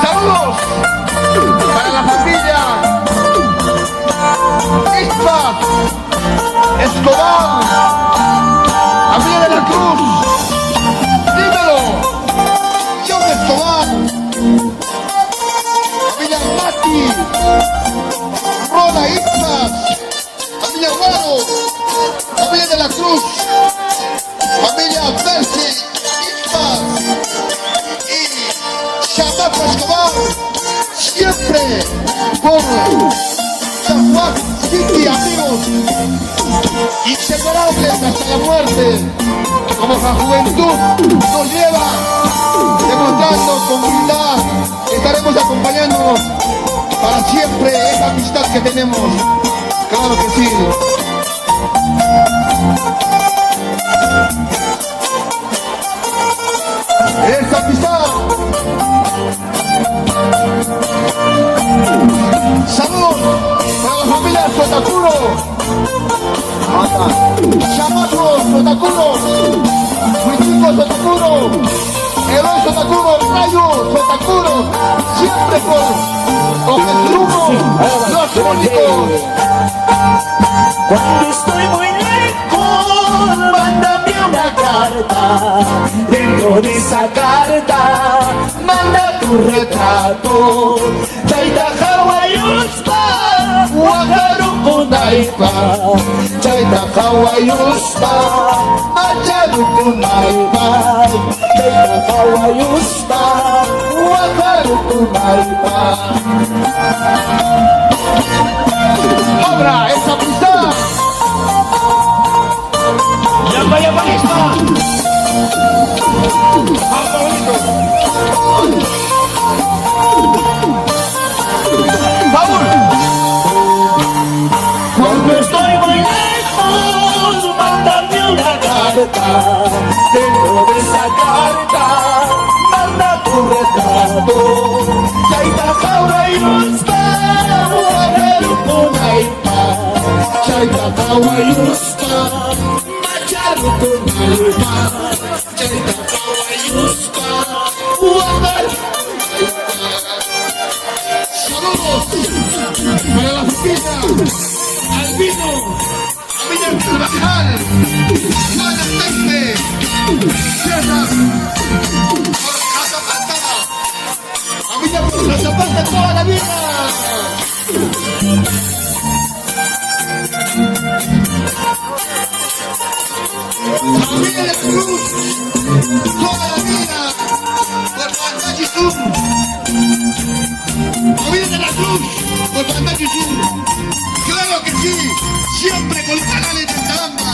Saludos para la familia Ispa Escobar, familia de la Cruz, dímelo, John Escobar, familia Mati, Roda Ispa, familia Guaro, familia de la Cruz, familia Percy Ispa y Chamaco Escobar, siempre por San Juan City, amigos, inseparables hasta la muerte, como la juventud nos lleva, demostrando con humildad, estaremos acompañándonos para siempre esa amistad que tenemos, claro que sí. Esa amistad. Saludos para la familia Sotacuro, Chamaco Sotacuro, Huitico Sotacuro, Eloy Sotacuro, Rayo Sotacuro, siempre con el grupo Los Únicos. Cuando estoy muy lejos, mándame una carta. Dentro de esa carta, manda tu retrato. Chaita hawaiuspa, wakaru kunaipa. Chaita hawaiuspa, macharu kunaipa. Chaita hawaiuspa, wakaru kunaipa. Abra esa amistad. Llama, llama, Ispa. Cuando estoy muy lejos, mándame una carta. Dentro de esa carta, manda tu retrato. Chaita hawaiuspa, wakaru kunaipa. Chaita hawaiuspa, macharu kunaipa. Chaita hawaiuspa, wakaru kunaipa. Saludos para la familia Albino, familia Carvajal, Juana Tente, César, por Azapata, familia por Azapata toda la vida. Familia de la Cruz, toda la vida, por Pantalla Sur. Familia de la Cruz, por Pantalla Sur. Claro que sí, siempre con canales de Tamba.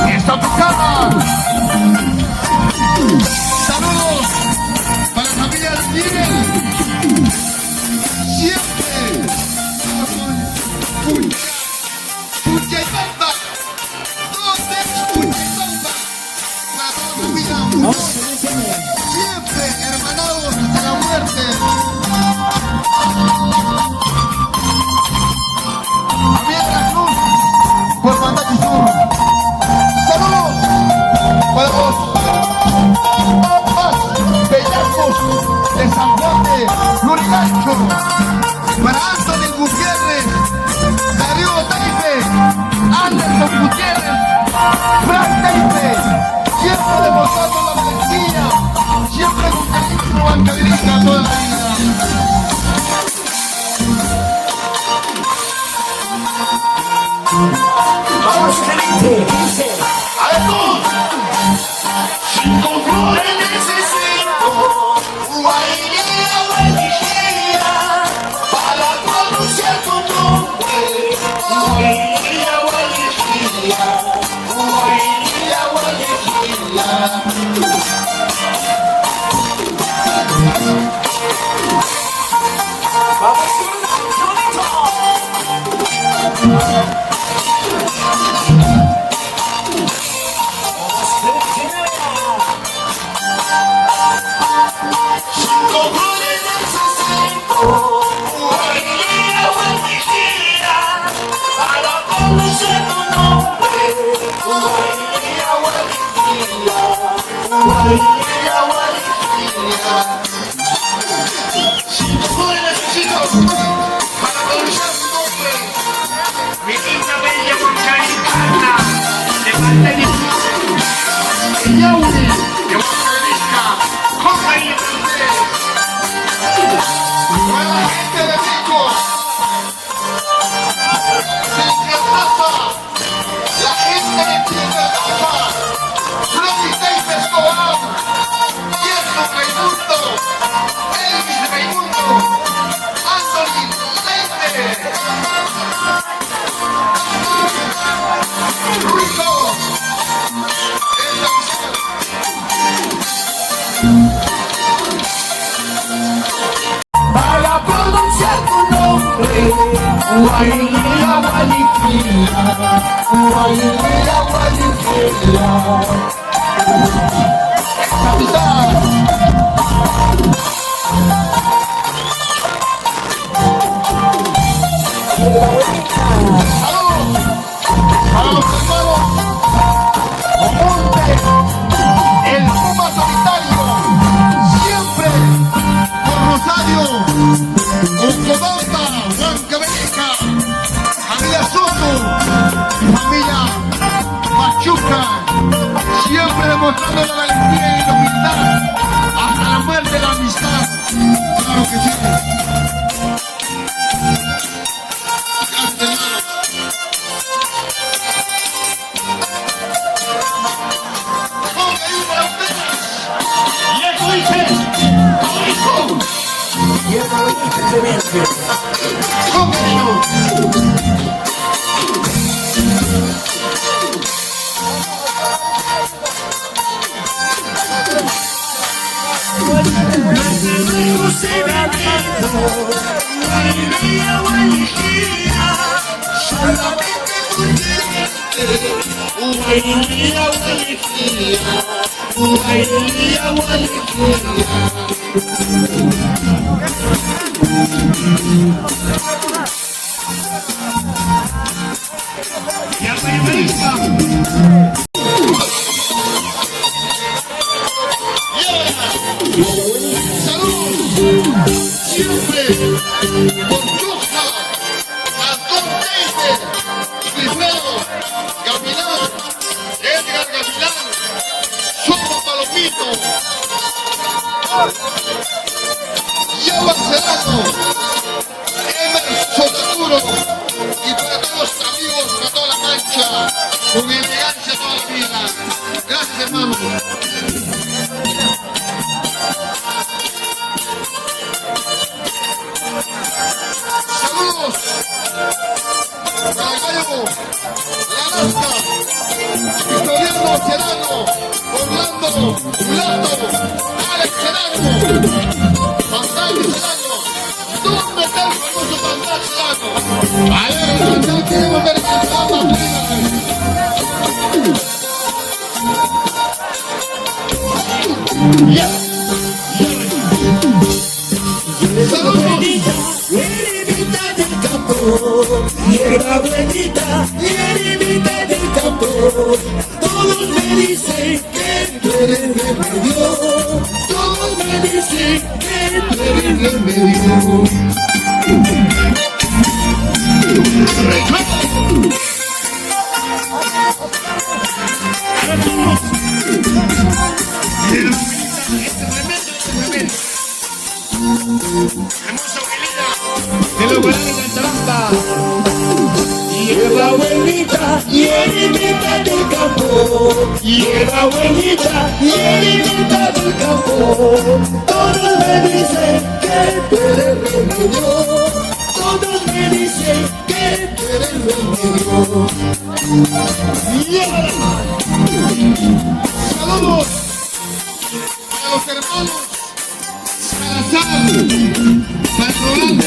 Esta tocada. Saludos para la familia del Miguel. Siempre con Puchaypamba. ¿Dónde es Puchaypamba? Para toda mi vida. Siempre hermanados hasta la muerte. Familia de la Cruz por Pantalla Sur. Saludos para los más bellacos de San Juan de Lurigancho, para Anthony Gutiérrez, Darío Taife, Anderson Gutiérrez, Frank Taife, siempre demostrando la valentía, siempre con cariño bancadirista toda la vida. Vamos, excelente, dice. ¡A ver tú! 5 Para pronunciar tu nombre, Guailia, Gualiquilla, Guailia, Gualiquilla. Capitán. Para los hermanos Monte, el Puma solitario, siempre con Rosario, con Codota, Blanca Beneca, familia Soto, familia Machuca, siempre demostrando la valentía y la humildad, hasta la muerte de la amistad. Claro que sí. Gracias, hermanos. Siempre con Yuja, Antón Teite, Wilfredo, Gavilán, Edgar Gavilán, Soto Palomito, Yaban Serrano, Emerson Arturo, y para todos los amigos, para toda la cancha, con elegancia toda la vida. Gracias, hermanos. Saludos para Gallego, La Nazca, Victoriano Serrano, Orlando Mulato, Alex Serrano, Pantalla Serrano, ¿dónde está el famoso Pantalla Serrano? A ver, ya queremos ver que está la vida. Hierbita del campo, hierba buenita, hierbita del campo. Todos me dicen que tú eres remedio, todos me dicen que tú eres remedio. Hermosa Aguilera, de los balanes de Atalanta. Hierba buenita, hierbita del campo, hierba buenita, hierbita del campo. Todos me dicen que tú eres remedio, todos me dicen que tú eres remedio. Saludos. Saludos para los hermanos Salazar, para Rolando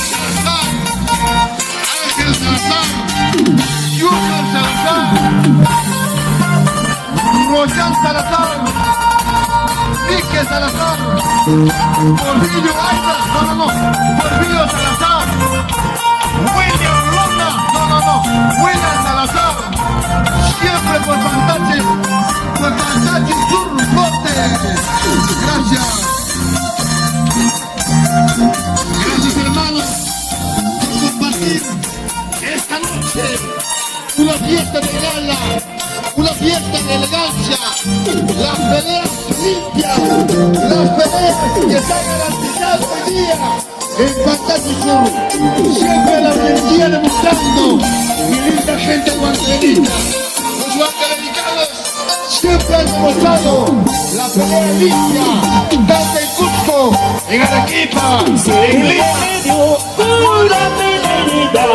Salazar, Ángel Salazar, Junior Salazar, Royan Salazar, Quique Salazar, Porfirio Aytas, Porfirio Salazar, William Lona, William Salazar, siempre por Fantachi Sur Forte. Gracias. Gracias, hermanos, por compartir esta noche una fiesta de gala, una fiesta de elegancia, las peleas limpias, las peleas que están garantizadas hoy día en Fantachi Sur. Siempre la energía demostrando mi linda gente guantelita. Los guantelicanos siempre han demostrado la pelea limpia, tanto en Cusco, en Arequipa, en Lima. Cúrame la herida,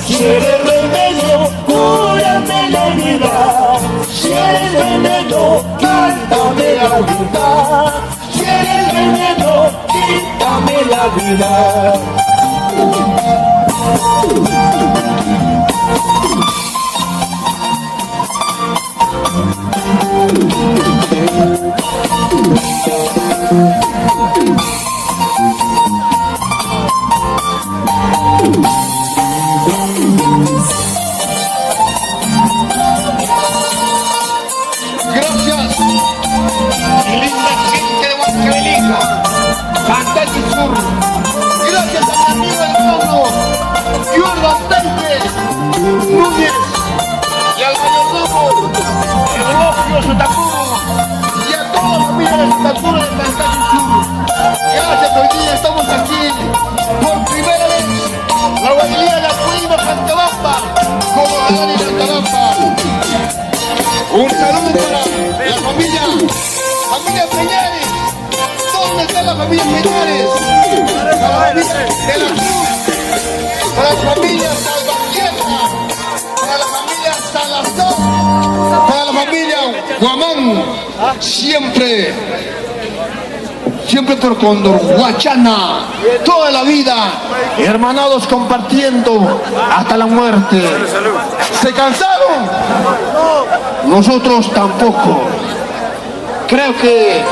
si eres remedio, cúrame la herida, si eres veneno, quítame la vida, si eres veneno, quítame la vida. Gracias, mi linda gente de Huancavelica, Fantachi Sur. Gracias a mi amigo hermano Jordan Taipe Núñez y al mayordomo Eulogio Sotacuro y a toda la familia de Sotacuro de Fantachi Sur. Gracias, hoy día estamos aquí por primera vez. La guardería la pudimos Fantabamba como Galán y Fantabamba. Un saludo para la familia Peñares. ¿Dónde está la familia Peñares? Para la familia de la Cruz, para la familia Salvatierra, para la familia Salazar, para la familia Guamán, siempre por Condor, Huachana, toda la vida, hermanados compartiendo hasta la muerte. ¿Se cansaron? Nosotros tampoco. Creo que